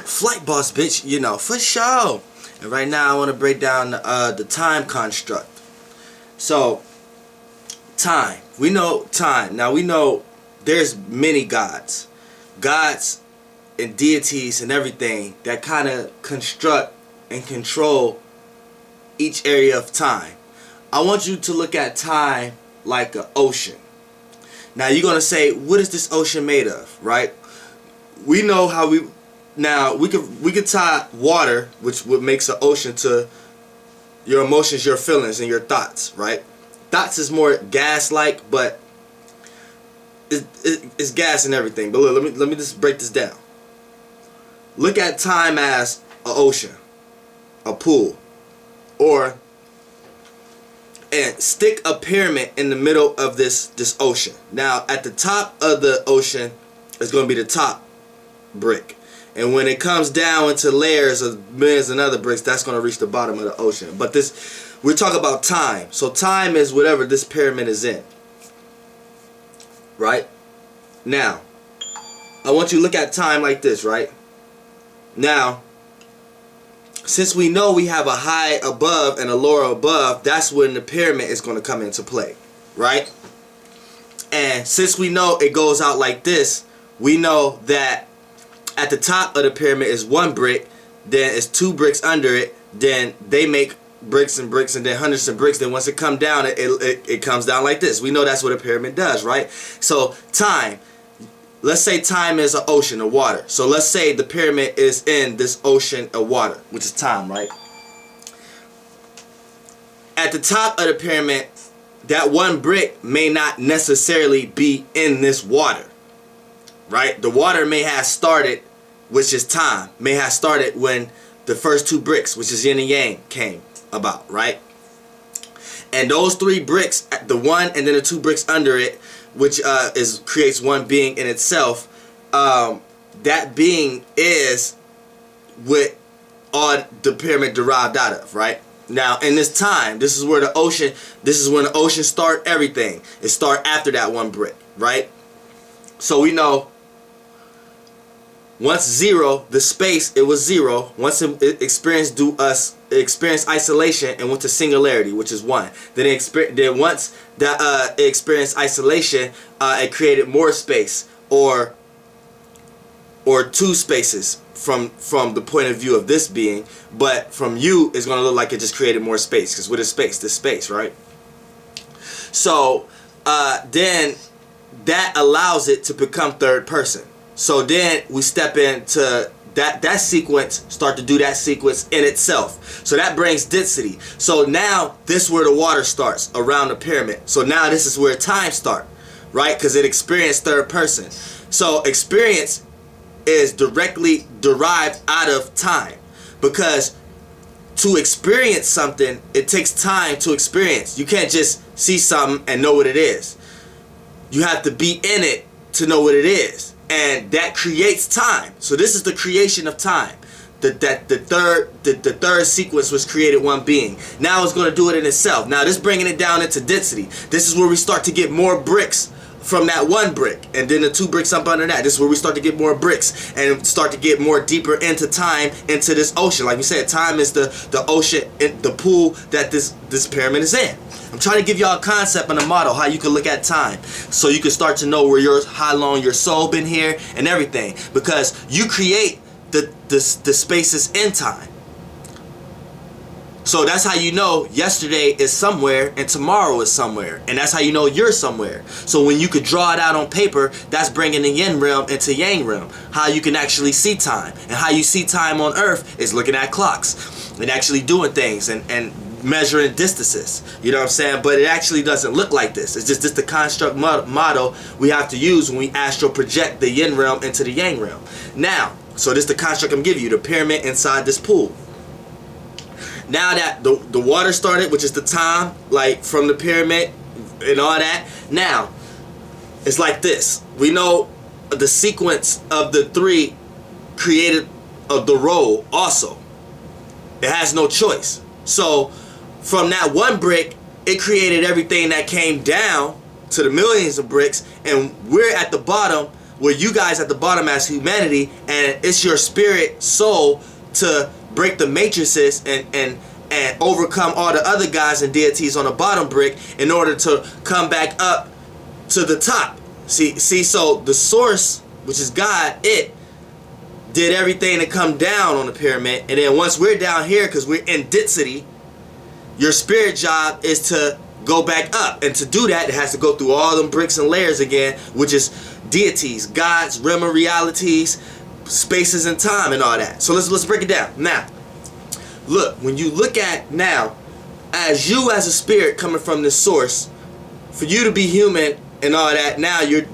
Flight boss, bitch, you know, for sure. And right now I want to break down the time construct. So, time. We know time. Now we know there's many gods. Gods and deities and everything that kind of construct and control each area of time. I want you to look at time like an ocean. Now you're going to say, what is this ocean made of, right? We know how we could tie water, which what makes an ocean, to your emotions, your feelings, and your thoughts, right? Thoughts is more gas-like, but it's gas and everything. But look, let me just break this down. Look at time as an ocean, a pool, and stick a pyramid in the middle of this ocean. Now, at the top of the ocean is going to be the top brick. And when it comes down into layers of millions and other bricks, that's going to reach the bottom of the ocean. But we're talking about time. So time is whatever this pyramid is in. Right? Now, I want you to look at time like this, right? Now, since we know we have a high above and a lower above, that's when the pyramid is going to come into play. Right? And since we know it goes out like this, we know that at the top of the pyramid is one brick, then it's two bricks under it, then they make bricks and bricks and then hundreds of bricks. Then once it comes down, it comes down like this. We know that's what a pyramid does, right? So time, let's say time is an ocean of water. So let's say the pyramid is in this ocean of water, which is time, right? At the top of the pyramid, that one brick may not necessarily be in this water, right? The water may have started, which is time, may have started when the first two bricks, which is yin and yang, came about, right? And those three bricks, the one and then the two bricks under it, which creates one being in itself, that being is what all the pyramid derived out of, right? Now, in this time, this is when the ocean start everything. It start after that one brick, right? So we know once zero, the space, it was zero. Once it experienced isolation and went to singularity, which is one. Then once that it experienced isolation, it created more space, or two spaces from the point of view of this being. But from you, it's gonna look like it just created more space, because what is space? This space, right? So then that allows it to become third person. So then we step into that sequence, start to do that sequence in itself. So that brings density. So now this is where the water starts around the pyramid. So now this is where time starts, right? Because it experienced third person. So experience is directly derived out of time, because to experience something, it takes time to experience. You can't just see something and know what it is. You have to be in it to know what it is. And that creates time. So this is the creation of time. The third sequence was created one being. Now it's going to do it in itself. Now this bringing it down into density. This is where we start to get more bricks from that one brick, and then the two bricks up under that. This is where we start to get more bricks and start to get more deeper into time, into this ocean. Like we said, time is the ocean, the pool that this pyramid is in. I'm trying to give y'all a concept and a model how you can look at time, so you can start to know how long your soul been here and everything, because you create the spaces in time. So that's how you know yesterday is somewhere and tomorrow is somewhere, and that's how you know you're somewhere. So when you could draw it out on paper, that's bringing the yin realm into yang realm. How you can actually see time, and how you see time on earth is looking at clocks and actually doing things and measuring distances, you know what I'm saying? But it actually doesn't look like this. It's just the construct model we have to use when we astral project the yin realm into the yang realm. Now, so this is the construct I'm giving you, the pyramid inside this pool. Now that the water started, which is the time, like from the pyramid and all that, now it's like this. We know the sequence of the three created the role also. It has no choice. So from that one brick, it created everything that came down to the millions of bricks, and we're at the bottom where you guys at the bottom as humanity, and it's your spirit soul to break the matrices and overcome all the other guys and deities on the bottom brick in order to come back up to the top. See, so the source, which is God, it did everything to come down on the pyramid, and then once we're down here, because we're in density, your spirit job is to go back up, and to do that, it has to go through all them bricks and layers again, which is deities, gods, realm of realities, spaces and time, and all that. So let's break it down. Now, look, when you look at now, as you as a spirit coming from this source, for you to be human and all that, now you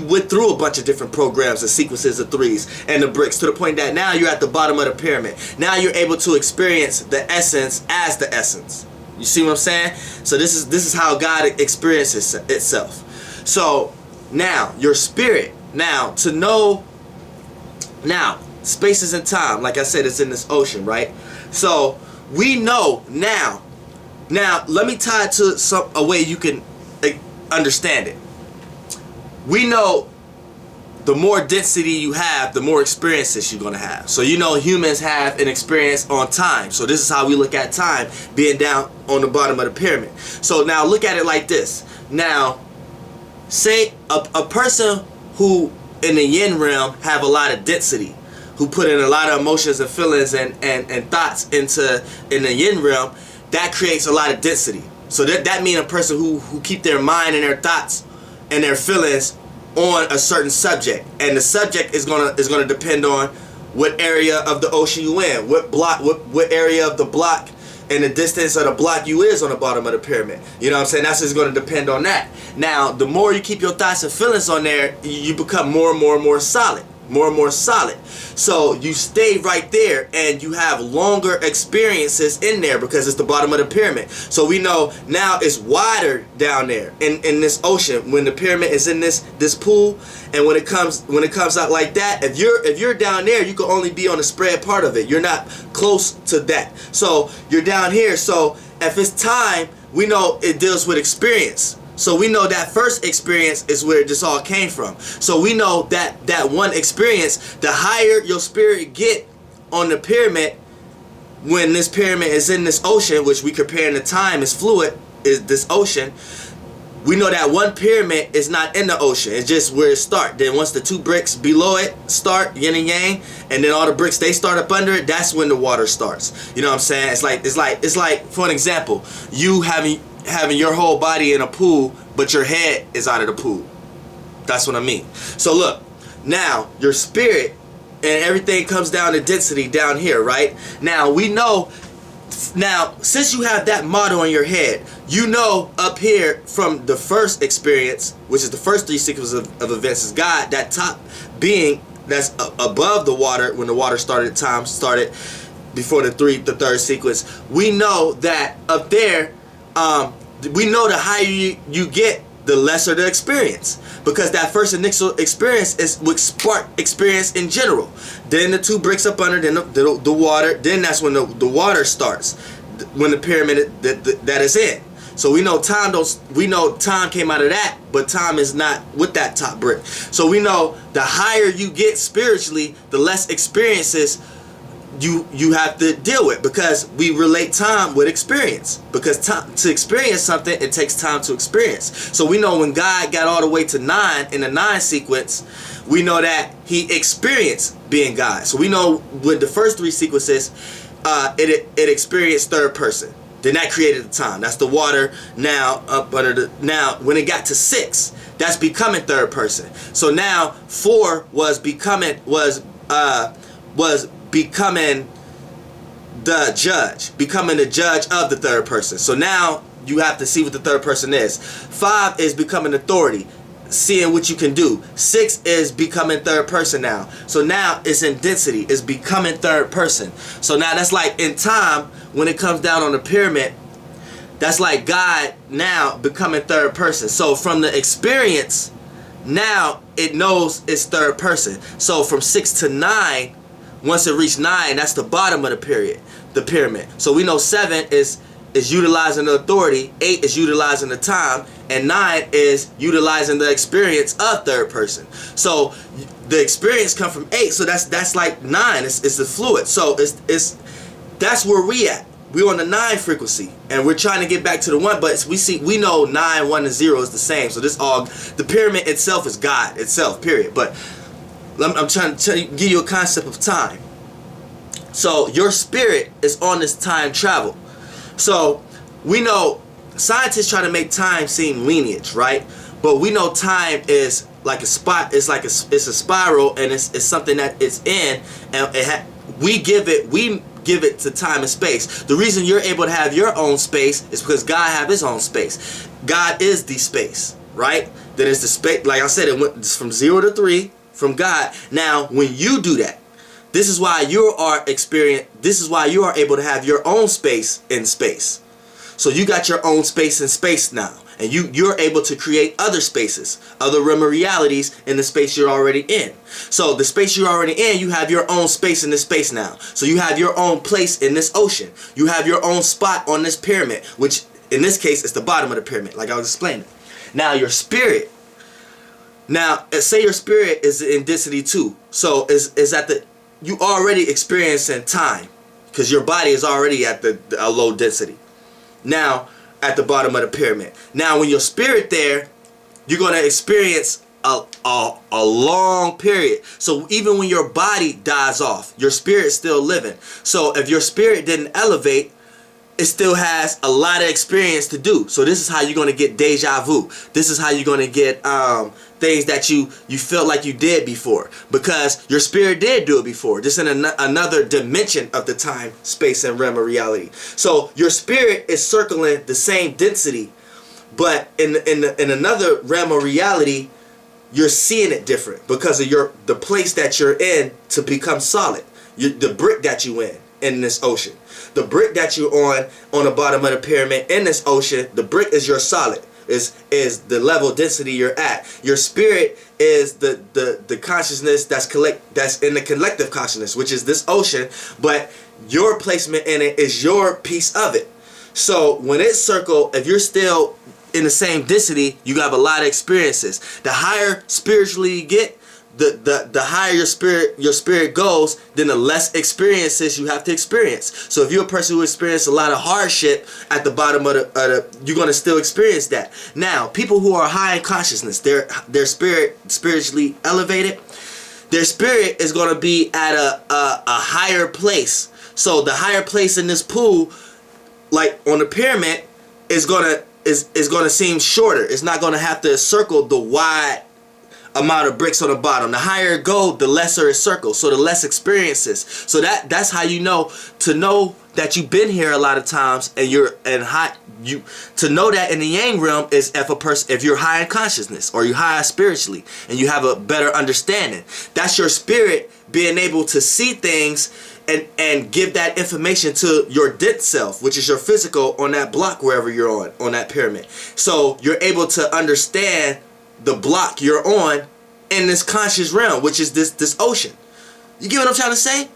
went through a bunch of different programs and sequences of threes and the bricks to the point that now you're at the bottom of the pyramid. Now you're able to experience the essence as the essence. You see what I'm saying? So this is how God experiences itself. So now your spirit, now to know, now spaces and time, like I said, it's in this ocean, right? So we know now. Now let me tie it to a way you can understand it. We know the more density you have, the more experiences you're going to have. So you know humans have an experience on time. So this is how we look at time, being down on the bottom of the pyramid. So now look at it like this. Now, say a person who in the yin realm have a lot of density, who put in a lot of emotions and feelings and thoughts in the yin realm, that creates a lot of density. So that means a person who keep their mind and their thoughts and their feelings on a certain subject, and the subject is gonna depend on what area of the ocean you in, what area of the block and the distance of the block you is on the bottom of the pyramid. You know what I'm saying? That's just gonna depend on that. Now, the more you keep your thoughts and feelings on there, you become more and more solid. More and more solid. So you stay right there and you have longer experiences in there because it's the bottom of the pyramid. So we know now it's wider down there in this ocean when the pyramid is in this pool, and when it comes out like that, if you're down there, you can only be on the spread part of it. You're not close to that. So you're down here. So if it's time, we know it deals with experience. So we know that first experience is where this all came from. So we know that one experience, the higher your spirit get on the pyramid, when this pyramid is in this ocean, which we compare in the time is fluid, is this ocean, we know that one pyramid is not in the ocean. It's just where it starts. Then once the two bricks below it start, yin and yang, and then all the bricks they start up under it, that's when the water starts. You know what I'm saying? It's like for an example, you having your whole body in a pool, but your head is out of the pool. That's what I mean. So look, now your spirit and everything comes down to density down here, right? Now we know, now since you have that model in your head, you know up here from the first experience, which is the first three sequences of events, is God, that top being that's above the water, when the water started, time started before the third sequence. We know that up there, we know the higher you get, the lesser the experience, because that first initial experience would spark experience in general. Then the two bricks up under, then the water, then that's when the water starts, when the pyramid that is in. So we know time came out of that, but time is not with that top brick. So we know the higher you get spiritually, the less experiences you have to deal with, because we relate time with experience, because to experience something, it takes time to experience. So we know when God got all the way to 9 in the 9 sequence, we know that he experienced being God. So we know with the first 3 sequences, it experienced third person. Then that created the time. That's the water. Now up under now when it got to 6, that's becoming third person. So now 4 was becoming the judge of the third person. So now you have to see what the third person is. 5 is becoming authority, seeing what you can do. 6 is becoming third person now. So now it's in density, it's becoming third person. So now that's like in time, when it comes down on the pyramid, that's like God now becoming third person. So from the experience, now it knows it's third person. So from 6 to 9, once it reached 9, that's the bottom of the pyramid. So we know 7 is is utilizing the authority, 8 is utilizing the time, and 9 is utilizing the experience of third person. So the experience come from 8, so that's like 9. It's the fluid. So it's that's where we at. We're on the 9 frequency, and we're trying to get back to the 1, but we know 9, 1, and 0 is the same. So this all, the pyramid itself is God itself, period. But I'm trying to give you a concept of time. So your spirit is on this time travel. So we know scientists try to make time seem lineage, right? But we know time is like a spot. It's like it's a spiral, and it's something that it's in, and we give it to time and space. The reason you're able to have your own space is because God have his own space. God is the space, right? Then it's the space. Like I said, it went from 0 to 3 from God. Now, when you do that, this is why you are able to have your own space in space. So you got your own space in space now. And you're able to create other spaces, other realm of realities in the space you're already in. So the space you're already in, you have your own space in this space now. So you have your own place in this ocean. You have your own spot on this pyramid, which in this case is the bottom of the pyramid, like I was explaining. Now your spirit. Now, say your spirit is in density 2. So is at the, you already experiencing time, because your body is already at a low density. Now, at the bottom of the pyramid. Now, when your spirit there, you're going to experience a long period. So even when your body dies off, your spirit's still living. So if your spirit didn't elevate, it still has a lot of experience to do. So this is how you're going to get deja vu. This is how you're going to get things that you felt like you did before, because your spirit did do it before, just in another dimension of the time, space, and realm of reality. So your spirit is circling the same density, but in another realm of reality, you're seeing it different because of the place that you're in to become solid. The brick that you in this ocean. The brick that you're on the bottom of the pyramid in this ocean, the brick is your solid. Is the level density you're at. Your spirit is the consciousness that's in the collective consciousness, which is this ocean, but your placement in it is your piece of it. So when it circle, if you're still in the same density, you have a lot of experiences. The higher spiritually you get, the higher your spirit goes, then the less experiences you have to experience. So if you're a person who experiences a lot of hardship at the bottom of you're going to still experience that. Now, people who are high in consciousness, their spiritually elevated, their spirit is going to be at a higher place. So the higher place in this pool, like on the pyramid, is going to seem shorter. It's not going to have to circle the wide amount of bricks on the bottom. The higher it goes, the lesser it circles, so the less experiences. So that's how you know that you've been here a lot of times, and to know that in the yang realm is if you're high in consciousness or you're high spiritually and you have a better understanding. That's your spirit being able to see things and give that information to your dead self, which is your physical on that block wherever you're on that pyramid. So you're able to understand the block you're on in this conscious realm, which is this ocean. You get what I'm trying to say?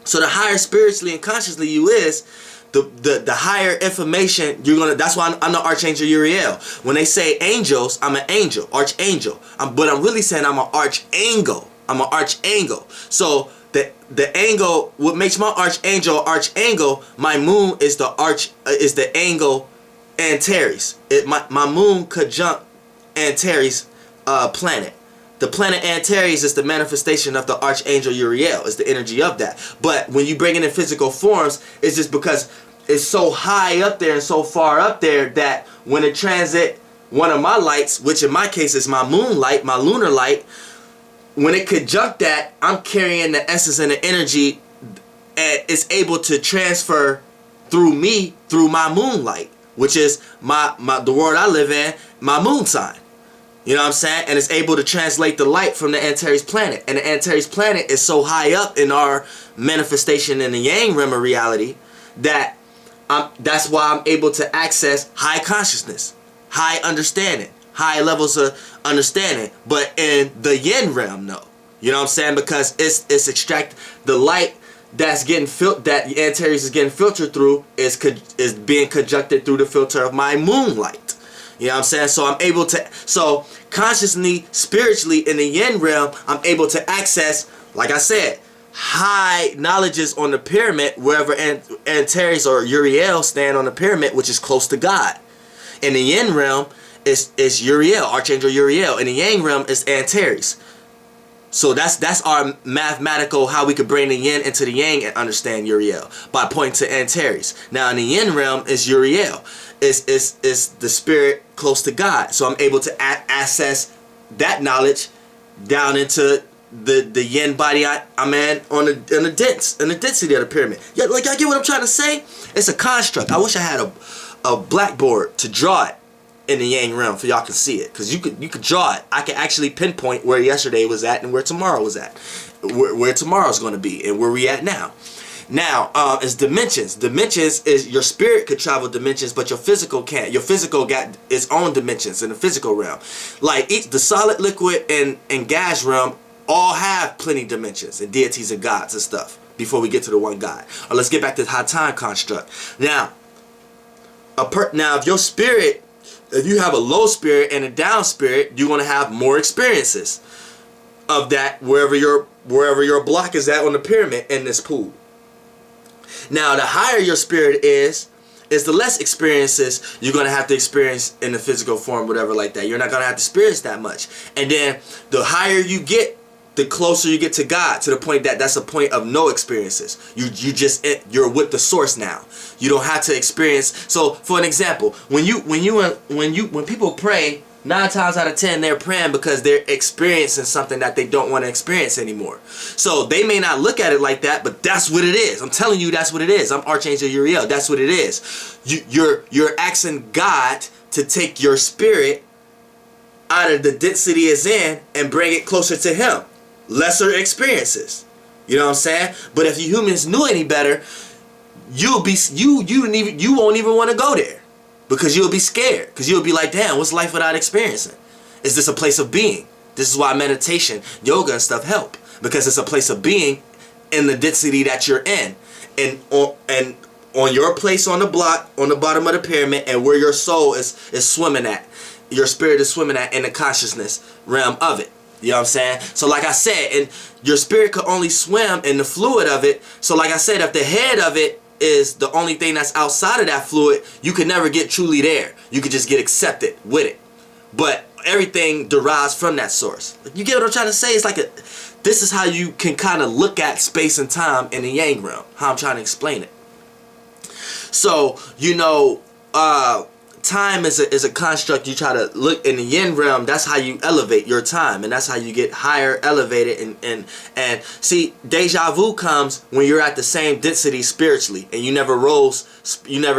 So the higher spiritually and consciously you is, the higher information you're gonna. That's why I'm the Archangel Uriel. When they say angels, I'm an angel, archangel. But I'm really saying I'm an archangel. I'm an archangel. So the angle, what makes my archangel, my moon is the angle Antares. My moon conjunct Antares planet. The planet Antares is the manifestation of the Archangel Uriel. It's the energy of that. But when you bring it in physical forms, it's just because it's so high up there and so far up there that when it transit one of my lights, which in my case is my moonlight, my lunar light, when it conjunct that, I'm carrying the essence and the energy, and it's able to transfer through me, through my moonlight, which is the world I live in, my moon sign. You know what I'm saying? And it's able to translate the light from the Antares planet. And the Antares planet is so high up in our manifestation in the Yang realm of reality that that's why I'm able to access high consciousness, high understanding, high levels of understanding. But in the Yin realm, no. You know what I'm saying? Because it's extract the light that's getting that Antares is getting filtered through is being conjuncted through the filter of my moonlight. You know what I'm saying? So I'm able to, so consciously, spiritually, in the yin realm, I'm able to access, like I said, high knowledges on the pyramid, wherever Antares or Uriel stand on the pyramid, which is close to God. In the yin realm, is Uriel, Archangel Uriel. In the yang realm, is Antares. So that's our mathematical, how we could bring the yin into the yang and understand Uriel, by pointing to Antares. Now in the yin realm is Uriel. Is the spirit close to God. So I'm able to access that knowledge down into the yin body I'm in on the density of the pyramid. Yeah, like, y'all get what I'm trying to say? It's a construct. I wish I had a blackboard to draw it in the yang realm for y'all can see it, because you could draw it. I can actually pinpoint where yesterday was at and where tomorrow was at, where tomorrow's going to be and where we at now. Now is dimensions. Dimensions is your spirit could travel dimensions, but your physical can't. Your physical got its own dimensions in the physical realm. Like the solid, liquid, and gas realm all have plenty dimensions and deities and gods and stuff before we get to the one God. Or let's get back to the high time construct. Now, if your spirit, if you have a low spirit and a down spirit, you're going to have more experiences of that wherever your block is at on the pyramid in this pool. Now, the higher your spirit is the less experiences you're going to have to experience in the physical form, whatever like that. You're not going to have to experience that much. And then the higher you get, the closer you get to God, to the point that that's a point of no experiences. You're with the source now. You don't have to experience. So for an example, when people pray, 9 times out of 10 they're praying because they're experiencing something that they don't want to experience anymore. So they may not look at it like that, but that's what it is. I'm telling you, that's what it is. I'm Archangel Uriel. That's what it is. You're asking God to take your spirit out of the density it's in and bring it closer to Him. Lesser experiences. You know what I'm saying? But if you humans knew any better, you won't even want to go there, because you'll be scared, because you'll be like, damn, what's life without experiencing? Is this a place of being? This is why meditation, yoga and stuff help, because it's a place of being in the density that you're in, and on your place on the block, on the bottom of the pyramid, and where your soul is swimming at, your spirit is swimming at in the consciousness realm of it. You know what I'm saying? So like I said, and your spirit could only swim in the fluid of it. So like I said, if the head of it is the only thing that's outside of that fluid, you could never get truly there. You could just get accepted with it. But everything derives from that source. You get what I'm trying to say? It's like this is how you can kind of look at space and time in the yang realm. How I'm trying to explain it. So, time is a construct. You try to look in the yin realm. That's how you elevate your time, and that's how you get higher, elevated, and see, deja vu comes when you're at the same density spiritually, and you never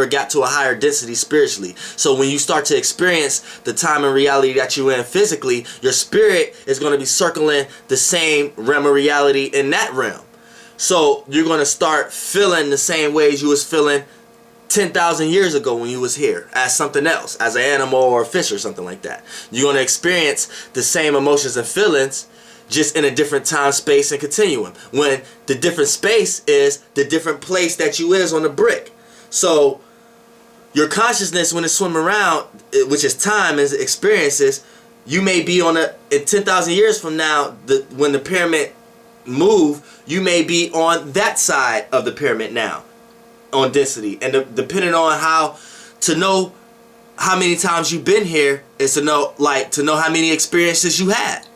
got to a higher density spiritually. So when you start to experience the time and reality that you're in physically, your spirit is going to be circling the same realm of reality in that realm. So you're going to start feeling the same ways you was feeling 10,000 years ago when you was here, as something else, as an animal or a fish or something like that. You're going to experience the same emotions and feelings, just in a different time, space, and continuum. When the different space is the different place that you is on the brick. So your consciousness, when it's swimming around, which is time, is experiences, you may be in 10,000 years from now, when the pyramid move, you may be on that side of the pyramid now, on density. And depending on to know how many times you've been here is to know how many experiences you had.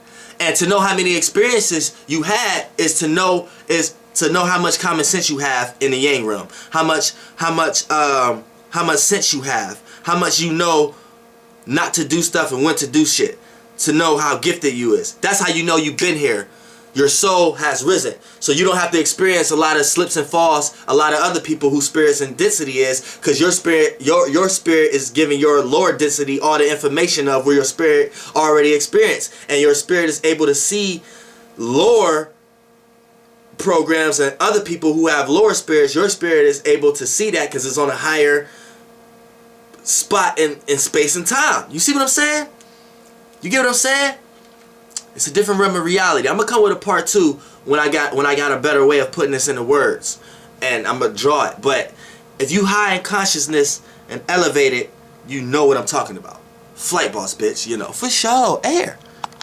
And to know how many experiences you had is to know how much common sense you have in the yang realm. How much sense you have. How much you know not to do stuff and when to do shit. To know how gifted you is. That's how you know you've been here. Your soul has risen. So you don't have to experience a lot of slips and falls, a lot of other people whose spirits and density is, because your spirit is giving your lower density all the information of where your spirit already experienced. And your spirit is able to see lower programs and other people who have lower spirits. Your spirit is able to see that because it's on a higher spot in space and time. You see what I'm saying? You get what I'm saying? It's a different realm of reality. I'm gonna come with a part 2 when I got a better way of putting this into words, and I'm gonna draw it. But if you high in consciousness and elevated, you know what I'm talking about. Flight boss, bitch. You know, for sure. Air.